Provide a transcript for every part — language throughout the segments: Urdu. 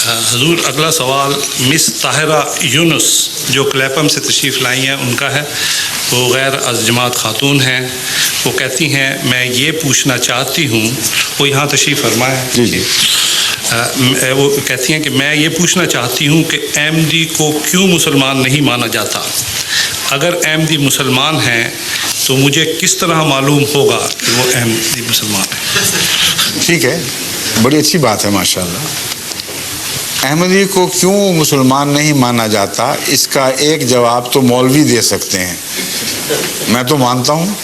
حضور اگلا سوال مس طاہرہ یونس جو کلیپم سے تشریف لائی ہیں ان کا ہے. وہ غیر از جماعت خاتون ہیں. وہ کہتی ہیں میں یہ پوچھنا چاہتی ہوں، وہ یہاں تشریف فرمائے ہیں جی. وہ کہتی ہیں کہ میں یہ پوچھنا چاہتی ہوں کہ احمدی کو کیوں مسلمان نہیں مانا جاتا؟ اگر احمدی مسلمان ہیں تو مجھے کس طرح معلوم ہوگا کہ وہ احمدی مسلمان ہیں؟ ٹھیک ہے، بڑی اچھی بات ہے ماشاءاللہ. احمدی کو کیوں مسلمان نہیں مانا جاتا، اس کا ایک جواب تو مولوی دے سکتے ہیں. میں تو مانتا ہوں،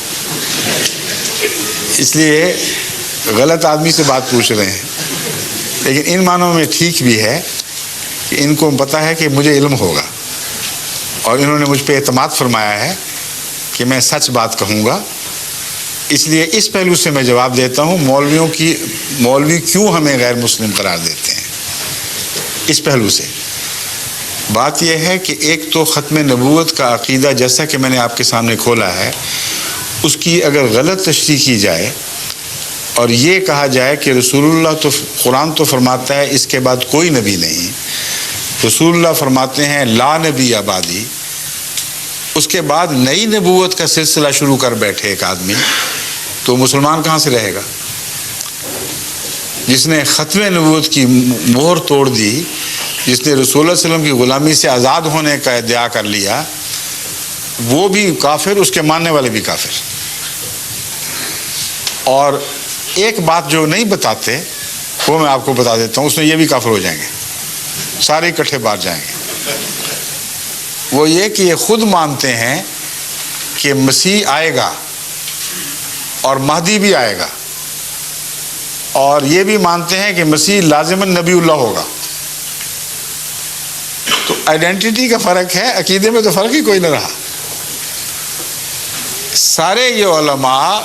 اس لیے غلط آدمی سے بات پوچھ رہے ہیں. لیکن ان معنوں میں ٹھیک بھی ہے کہ ان کو پتہ ہے کہ مجھے علم ہوگا، اور انہوں نے مجھ پہ اعتماد فرمایا ہے کہ میں سچ بات کہوں گا. اس لیے اس پہلو سے میں جواب دیتا ہوں مولوی کیوں ہمیں غیر مسلم قرار دیتے ہیں. اس پہلو سے بات یہ ہے کہ ایک تو ختم نبوت کا عقیدہ جیسا کہ میں نے آپ کے سامنے کھولا ہے، اس کی اگر غلط تشریح کی جائے اور یہ کہا جائے کہ رسول اللہ تو قرآن تو فرماتا ہے اس کے بعد کوئی نبی نہیں، رسول اللہ فرماتے ہیں لا نبی آبادی، اس کے بعد نئی نبوت کا سلسلہ شروع کر بیٹھے ایک آدمی، تو مسلمان کہاں سے رہے گا؟ جس نے ختم نبوت کی مہر توڑ دی، جس نے رسول اللہ علیہ وسلم کی غلامی سے آزاد ہونے کا ادعا کر لیا، وہ بھی کافر، اس کے ماننے والے بھی کافر. اور ایک بات جو نہیں بتاتے وہ میں آپ کو بتا دیتا ہوں، اس میں یہ بھی کافر ہو جائیں گے، سارے اکٹھے باہر جائیں گے. وہ یہ کہ یہ خود مانتے ہیں کہ مسیح آئے گا اور مہدی بھی آئے گا، اور یہ بھی مانتے ہیں کہ مسیح لازماً نبی اللہ ہوگا. تو آئیڈینٹی کا فرق ہے، عقیدے میں تو فرق ہی کوئی نہ رہا. سارے یہ علماء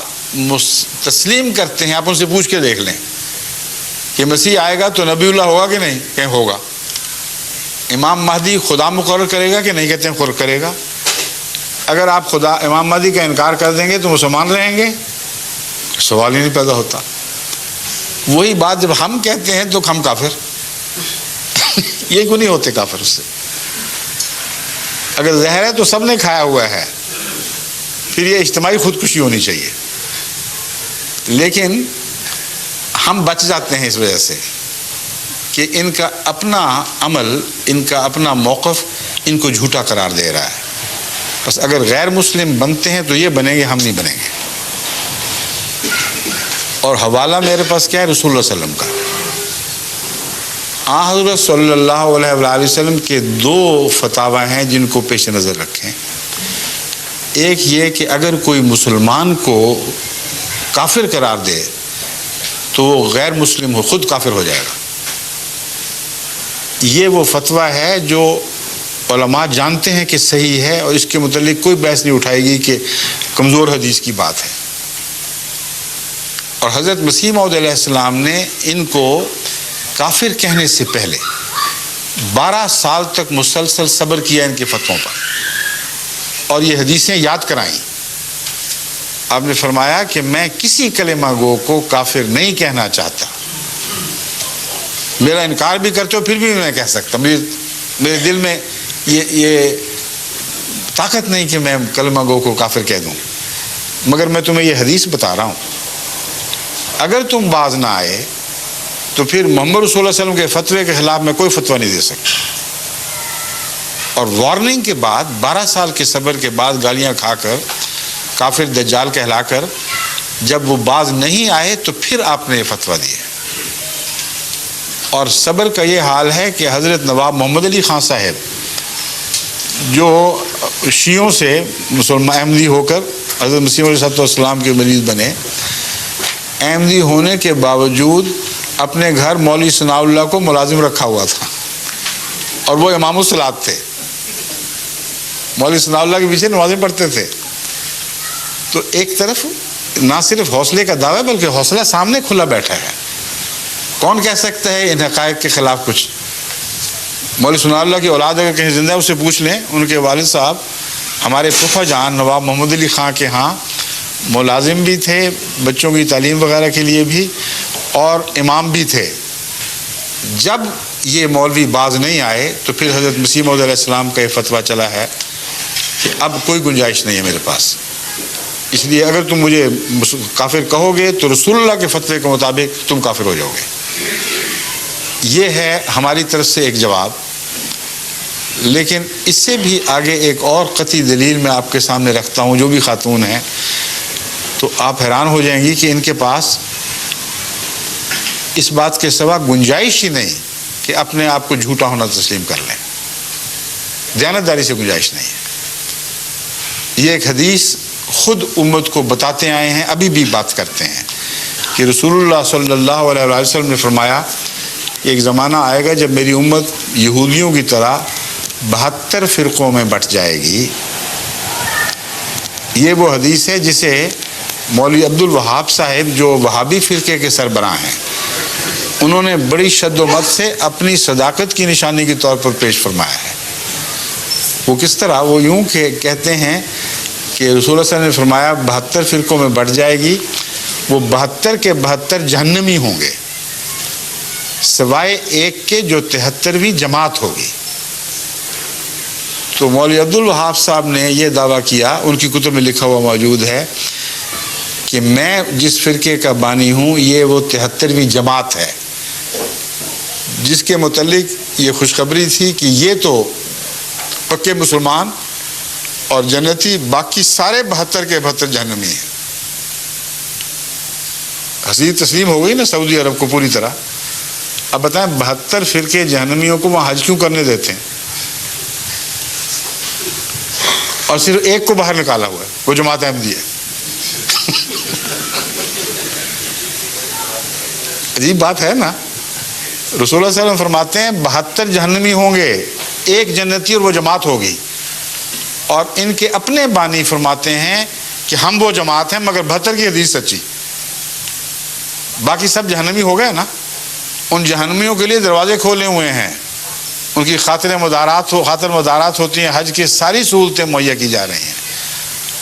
تسلیم کرتے ہیں، آپ ان سے پوچھ کے دیکھ لیں کہ مسیح آئے گا تو نبی اللہ ہوگا کہ نہیں؟ کہ ہوگا. امام مہدی خدا مقرر کرے گا کہ نہیں؟ کہتے ہیں کرے گا. اگر آپ امام مہدی کا انکار کر دیں گے تو مسلمان رہیں گے؟ سوال ہی نہیں پیدا ہوتا. وہی بات جب ہم کہتے ہیں تو ہم کافر یہ کیوں نہیں ہوتے کافر اس سے؟ اگر زہر ہے تو سب نے کھایا ہوا ہے، پھر یہ اجتماعی خودکشی ہونی چاہیے. لیکن ہم بچ جاتے ہیں اس وجہ سے کہ ان کا اپنا عمل، ان کا اپنا موقف ان کو جھوٹا قرار دے رہا ہے. بس اگر غیر مسلم بنتے ہیں تو یہ بنیں گے، ہم نہیں بنیں گے. اور حوالہ میرے پاس کیا ہے؟ رسول اللہ صلی اللہ علیہ وسلم کا. حضرت صلی اللہ علیہ وآلہ وسلم کے دو فتاوی ہیں جن کو پیش نظر رکھیں. ایک یہ کہ اگر کوئی مسلمان کو کافر قرار دے تو وہ غیر مسلم ہو، خود کافر ہو جائے گا. یہ وہ فتویٰ ہے جو علماء جانتے ہیں کہ صحیح ہے، اور اس کے متعلق کوئی بحث نہیں اٹھائے گی کہ کمزور حدیث کی بات ہے. اور حضرت مسیح موعود علیہ السلام نے ان کو کافر کہنے سے پہلے 12 سال تک مسلسل صبر کیا ان کے فتووں پر، اور یہ حدیثیں یاد کرائیں. آپ نے فرمایا کہ میں کسی کلمہ گو کو کافر نہیں کہنا چاہتا. میرا انکار بھی کرتے ہو پھر بھی میں کہہ سکتا. میرے دل میں یہ طاقت نہیں کہ میں کلمہ گو کو کافر کہہ دوں. مگر میں تمہیں یہ حدیث بتا رہا ہوں، اگر تم باز نہ آئے تو پھر محمد رسول اللہ علیہ وسلم کے فتوے کے خلاف میں کوئی فتویٰ نہیں دے سکتا. اور وارننگ کے بعد 12 سال کے صبر کے بعد گالیاں کھا کر کافر دجال کہلا کر جب وہ باز نہیں آئے تو پھر آپ نے یہ فتویٰ دیا. اور صبر کا یہ حال ہے کہ حضرت نواب محمد علی خان صاحب جو شیعوں سے مسلمان احمدی ہو کر حضرت مسیح علیہ السلام کے مریض بنے، احمدی ہونے کے باوجود اپنے گھر مولوی ثناء اللہ کو ملازم رکھا ہوا تھا، اور وہ امام الصلاۃ تھے. مولوی ثناء اللہ کے پیچھے نمازیں پڑھتے تھے. تو ایک طرف نہ صرف حوصلے کا دعویٰ بلکہ حوصلہ سامنے کھلا بیٹھا ہے. کون کہہ سکتا ہے ان حقائق کے خلاف کچھ؟ مولوی ثناء اللہ کی اولاد اگر کہیں زندہ ہے اس سے پوچھ لیں. ان کے والد صاحب ہمارے پھپھا جان نواب محمد علی خان کے ہاں ملازم بھی تھے، بچوں کی تعلیم وغیرہ کے لیے بھی، اور امام بھی تھے. جب یہ مولوی باز نہیں آئے تو پھر حضرت مسیح موعود علیہ السلام کا یہ فتویٰ چلا ہے کہ اب کوئی گنجائش نہیں ہے میرے پاس، اس لیے اگر تم مجھے کافر کہو گے تو رسول اللہ کے فتوے کے مطابق تم کافر ہو جاؤ گے۔ یہ ہے ہماری طرف سے ایک جواب، لیکن اس سے بھی آگے ایک اور قطعی دلیل میں آپ کے سامنے رکھتا ہوں، جو بھی خاتون ہیں تو آپ حیران ہو جائیں گی کہ ان کے پاس اس بات کے سوا گنجائش ہی نہیں کہ اپنے آپ کو جھوٹا ہونا تسلیم کر لیں، دیانتداری سے گنجائش نہیں ہے۔ یہ ایک حدیث خود امت کو بتاتے آئے ہیں، ابھی بھی بات کرتے ہیں کہ رسول اللہ صلی اللہ علیہ وسلم نے فرمایا ایک زمانہ آئے گا جب میری امت یہودیوں کی طرح 72 فرقوں میں بٹ جائے گی۔ یہ وہ حدیث ہے جسے مولوی عبد الوہاب صاحب جو وہابی فرقے کے سربراہ ہیں، انہوں نے بڑی شد و مت سے اپنی صداقت کی نشانی کے طور پر پیش فرمایا ہے۔ وہ کس طرح؟ وہ یوں کہ کہتے ہیں کہ رسول اللہ صلی اللہ علیہ وسلم نے فرمایا 72 فرقوں میں بٹ جائے گی، وہ 72 کے 72 جہنمی ہوں گے سوائے ایک کے جو 73ویں جماعت ہوگی۔ تو مولوی عبد الوہاب صاحب نے یہ دعویٰ کیا، ان کی کتب میں لکھا ہوا موجود ہے کہ میں جس فرقے کا بانی ہوں یہ وہ 73ویں جماعت ہے، جس کے متعلق یہ خوشخبری تھی کہ یہ تو پکے مسلمان اور جنتی، باقی سارے 72 کے 72 جہنمی ہیں۔ حدیث تسلیم ہو گئی نا سعودی عرب کو پوری طرح۔ اب بتائیں 72 فرقے جہنمیوں کو وہاں حج کیوں کرنے دیتے ہیں اور صرف ایک کو باہر نکالا ہوا ہے، وہ جماعت احمدیہ ہے؟ عجیب بات ہے نا۔ رسول اللہ صلی اللہ علیہ وسلم فرماتے ہیں 72 جہنمی ہوں گے، ایک جنتی اور وہ جماعت ہوگی، اور ان کے اپنے بانی فرماتے ہیں کہ ہم وہ جماعت ہیں مگر 72 کی حدیث سچی، باقی سب جہنمی ہو گئے نا۔ ان جہنمیوں کے لیے دروازے کھولے ہوئے ہیں، ان کی خاطر مدارات ہوتی ہیں، حج کی ساری سہولتیں مہیا کی جا رہی ہیں،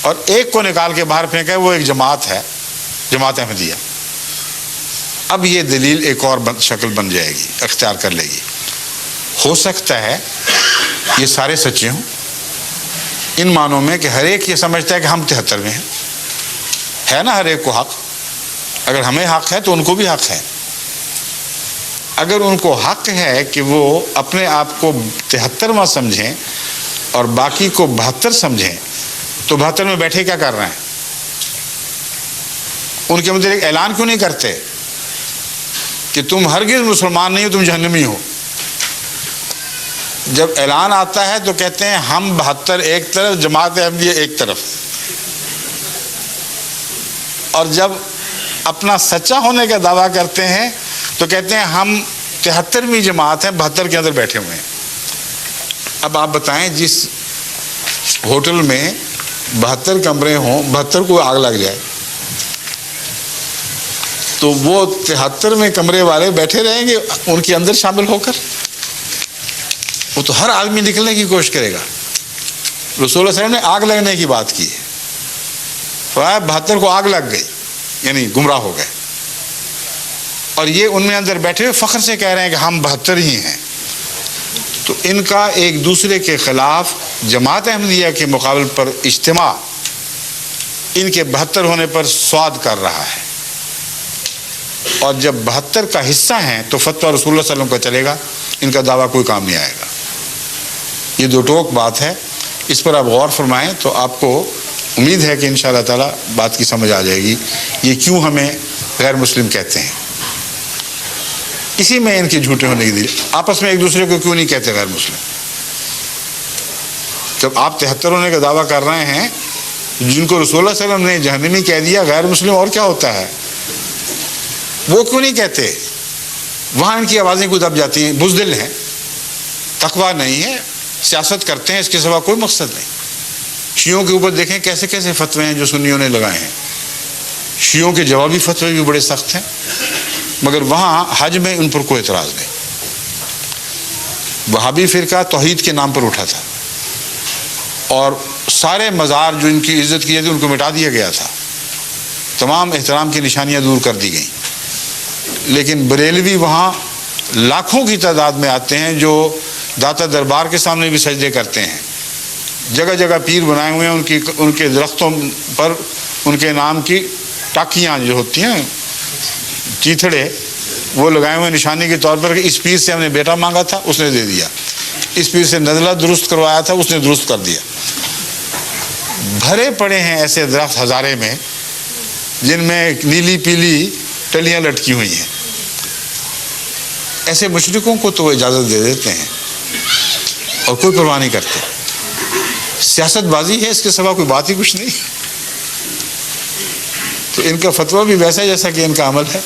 اور ایک کو نکال کے باہر پھینکا ہے، وہ ایک جماعت ہے، جماعت احمدیہ۔ اب یہ دلیل ایک اور شکل بن جائے گی، اختیار کر لے گی۔ ہو سکتا ہے یہ سارے سچے ہوں ان معنوں میں کہ ہر ایک یہ سمجھتا ہے کہ ہم 73ویں ہیں، ہے نا ہر ایک کو حق، اگر ہمیں حق ہے تو ان کو بھی حق ہے۔ اگر ان کو حق ہے کہ وہ اپنے آپ کو 73واں سمجھیں اور باقی کو 72 سمجھیں، تو 72 میں بیٹھے کیا کر رہے ہیں؟ ان کے متعلق اعلان کیوں نہیں کرتے کہ تم ہرگز مسلمان نہیں ہو، تم جہنمی ہو؟ جب اعلان آتا ہے تو کہتے ہیں ہم 72 ایک طرف، جماعت احمدیہ ایک طرف، اور جب اپنا سچا ہونے کا دعویٰ کرتے ہیں تو کہتے ہیں ہم 73ویں جماعت ہیں، 72 کے اندر بیٹھے ہوئے ہیں۔ اب آپ بتائیں جس ہوٹل میں 72 کمرے ہوں، 72 کو آگ لگ جائے تو وہ 73ویں کمرے والے بیٹھے رہیں گے ان کے اندر شامل ہو کر؟ وہ تو ہر آدمی نکلنے کی کوشش کرے گا۔ رسول اللہ صلی اللہ علیہ وسلم نے آگ لگنے کی بات کی ہے، 72 کو آگ لگ گئی، یعنی گمراہ ہو گئے، اور یہ ان میں اندر بیٹھے ہوئے فخر سے کہہ رہے ہیں کہ ہم 72 ہی ہیں۔ تو ان کا ایک دوسرے کے خلاف جماعت احمدیہ کے مقابل پر اجتماع ان کے 72 ہونے پر سواد کر رہا ہے، اور جب 72 کا حصہ ہیں تو فتویٰ رسول اللہ صلی اللہ علیہ وسلم کا چلے گا، ان کا دعویٰ کوئی کام نہیں آئے گا۔ یہ دو ٹوک بات ہے، اس پر آپ غور فرمائیں تو آپ کو امید ہے کہ انشاءاللہ تعالی بات کی سمجھ آ جائے گی یہ کیوں ہمیں غیر مسلم کہتے ہیں۔ اسی میں ان کے جھوٹے ہونے کی دلیل، آپس میں ایک دوسرے کو کیوں نہیں کہتے غیر مسلم؟ جب آپ 73 ہونے کا دعویٰ کر رہے ہیں، جن کو رسول اللہ صلی اللہ علیہ وسلم نے جہنمی کہہ دیا، غیر مسلم اور کیا ہوتا ہے، وہ کیوں نہیں کہتے؟ وہاں ان کی آوازیں کوئی دب جاتی ہیں، بزدل ہیں، تقویٰ نہیں ہے، سیاست کرتے ہیں، اس کے سوا کوئی مقصد نہیں۔ شیعوں کے اوپر دیکھیں کیسے کیسے فتوے ہیں جو سنیوں نے لگائے ہیں، شیعوں کے جوابی فتوے بھی بڑے سخت ہیں، مگر وہاں حج میں ان پر کوئی اعتراض نہیں۔ وہابی فرقہ توحید کے نام پر اٹھا تھا، اور سارے مزار جو ان کی عزت کی جاتی ان کو مٹا دیا گیا تھا، تمام احترام کی نشانیاں دور کر دی گئیں، لیکن بریلوی وہاں لاکھوں کی تعداد میں آتے ہیں جو داتا دربار کے سامنے بھی سجدے کرتے ہیں. جگہ جگہ پیر بنائے ہوئے ہیں, ان کے درختوں پر ان کے نام کی ٹاکیاں جو ہوتی ہیں, چیتھڑے, وہ لگائے ہوئے نشانی کے طور پر کہ اس پیر سے ہم نے بیٹا مانگا تھا, اس نے دے دیا. اس پیر سے نزلہ درست کروایا تھا, اس نے درست کر دیا. بھرے پڑے ہیں ایسے درخت ہزارے میں جن میں نیلی پیلی ٹلیاں لٹکی ہوئی ہیں. ایسے مشرکوں کو تو وہ اجازت دے دیتے ہیں اور کوئی پرواہ نہیں کرتے. سیاست بازی ہے, اس کے سوا کوئی بات ہی کچھ نہیں. تو ان کا فتویٰ بھی ویسا جیسا کہ ان کا عمل ہے.